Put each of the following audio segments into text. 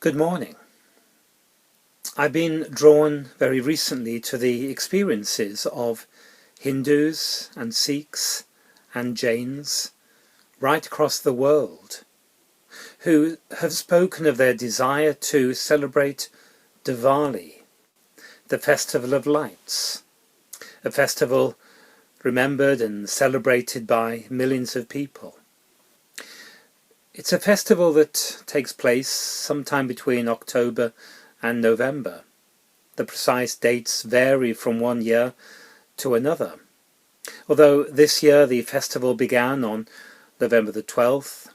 Good morning. I've been drawn very recently to the experiences of Hindus and Sikhs and Jains right across the world who have spoken of their desire to celebrate Diwali, the festival of lights, a festival remembered and celebrated by millions of people. It's a festival that takes place sometime between October and November. The precise dates vary from one year to another, although this year the festival began on November the 12th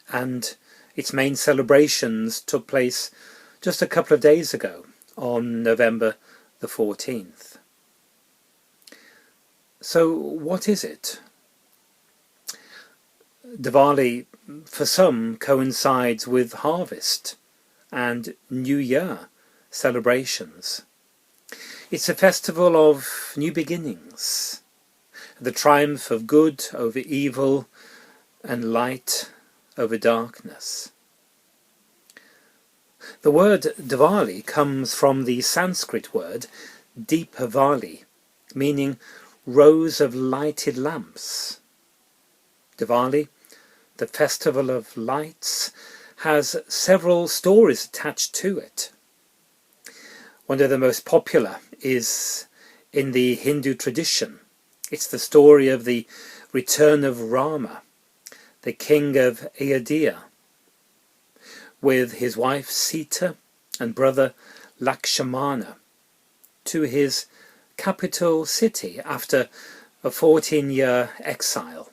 and its main celebrations took place just a couple of days ago on November the 14th. So what is it? Diwali for some coincides with harvest and New Year celebrations. It's a festival of new beginnings, the triumph of good over evil and light over darkness. The word Diwali comes from the Sanskrit word Deepavali, meaning rows of lighted lamps. Diwali, the festival of lights, has several stories attached to it. One of the most popular is in the Hindu tradition. It's the story of the return of Rama, the king of Ayodhya, with his wife Sita and brother Lakshmana to his capital city after a 14-year exile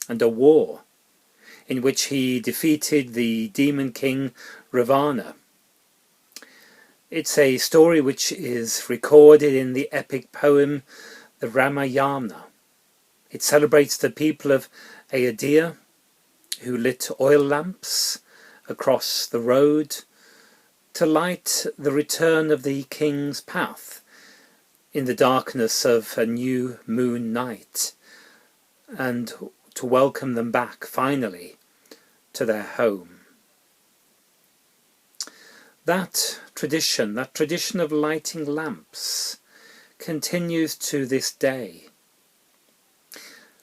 and a war in which he defeated the demon king Ravana. It's a story which is recorded in the epic poem the Ramayana. It celebrates the people of Ayodhya who lit oil lamps across the road to light the return of the king's path in the darkness of a new moon night, and to welcome them back finally to their home. That tradition of lighting lamps continues to this day.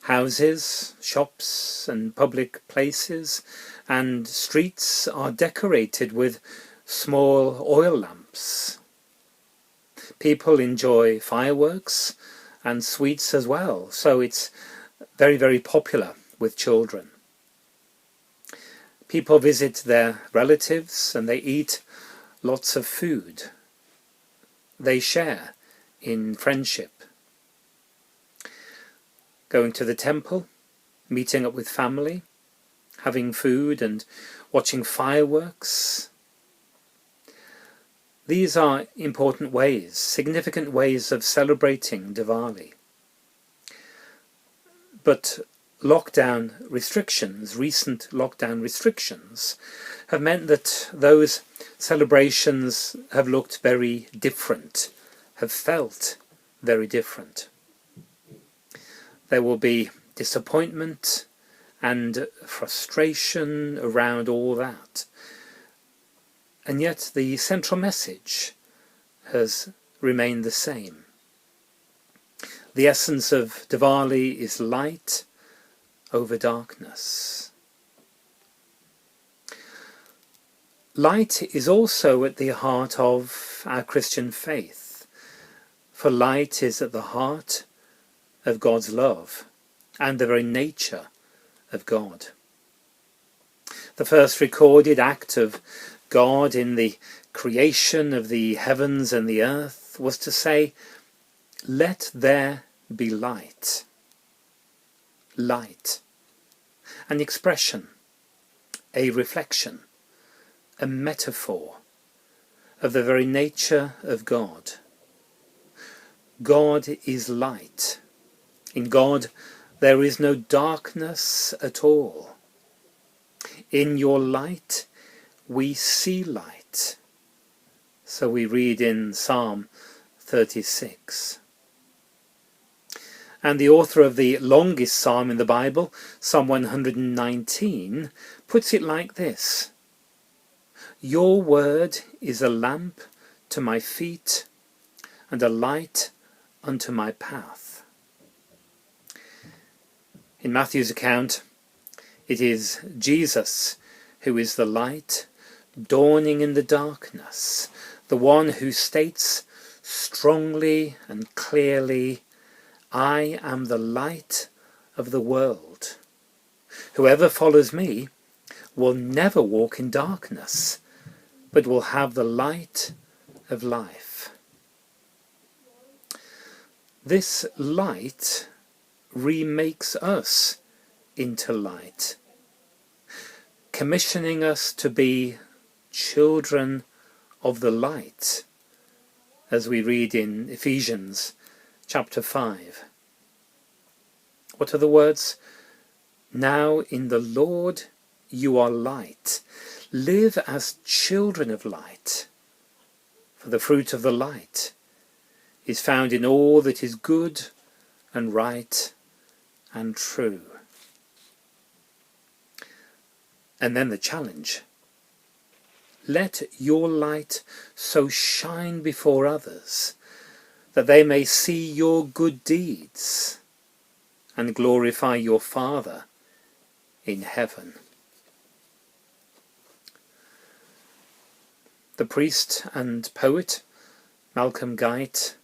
Houses, shops and public places and streets are decorated with small oil lamps. People enjoy fireworks and sweets as well, so it's very, very popular with children. People visit their relatives and they eat lots of food. They share in friendship. Going to the temple, meeting up with family, having food and watching fireworks. These are important ways, significant ways of celebrating Diwali. But lockdown restrictions, recent lockdown restrictions, have meant that those celebrations have looked very different, have felt very different. There will be disappointment and frustration around all that. And yet the central message has remained the same. The essence of Diwali is light over darkness. Light is also at the heart of our Christian faith, for light is at the heart of God's love and the very nature of God. The first recorded act of God in the creation of the heavens and the earth was to say, "Let there be light." Light. An expression, a reflection, a metaphor of the very nature of God. God is light. In God there is no darkness at all. In your light we see light. So we read in Psalm 36. And the author of the longest psalm in the Bible, Psalm 119, puts it like this: Your word is a lamp to my feet and a light unto my path. In Matthew's account, it is Jesus who is the light dawning in the darkness, the one who states strongly and clearly, I am the light of the world. Whoever follows me will never walk in darkness, but will have the light of life. This light remakes us into light, commissioning us to be children of the light, as we read in Ephesians chapter 5. What are the words? Now in the Lord you are light. Live as children of light, for the fruit of the light is found in all that is good and right and true. And then the challenge. Let your light so shine before others that they may see your good deeds and glorify your Father in heaven. The priest and poet Malcolm Guite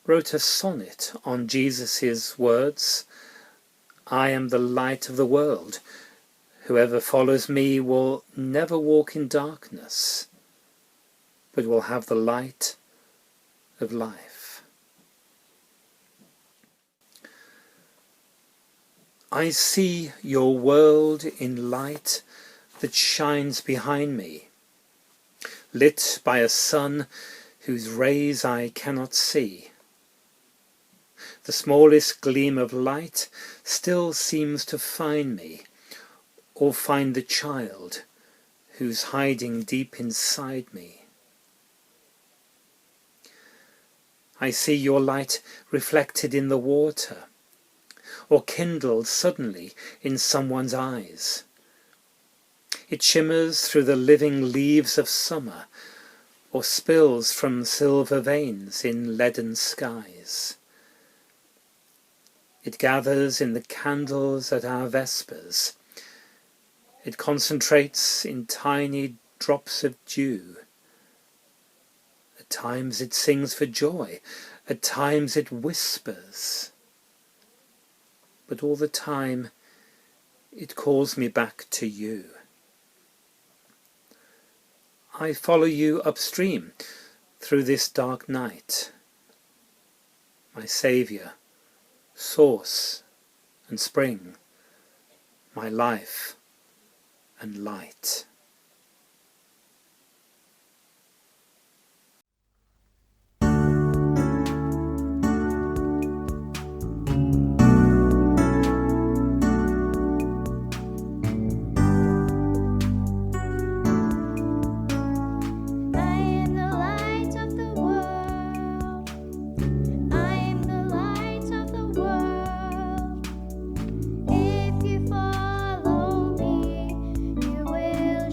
wrote a sonnet on Jesus' words, I am the light of the world. Whoever follows me will never walk in darkness, but will have the light of life. I see your world in light that shines behind me, lit by a sun whose rays I cannot see. The smallest gleam of light still seems to find me, or find the child who's hiding deep inside me. I see your light reflected in the water, or kindled suddenly in someone's eyes. It shimmers through the living leaves of summer, or spills from silver veins in leaden skies. It gathers in the candles at our vespers. It concentrates in tiny drops of dew. At times it sings for joy, at times it whispers. But all the time it calls me back to you. I follow you upstream through this dark night. My Saviour, source and spring, my life and light. If you follow me, you will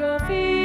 your feet.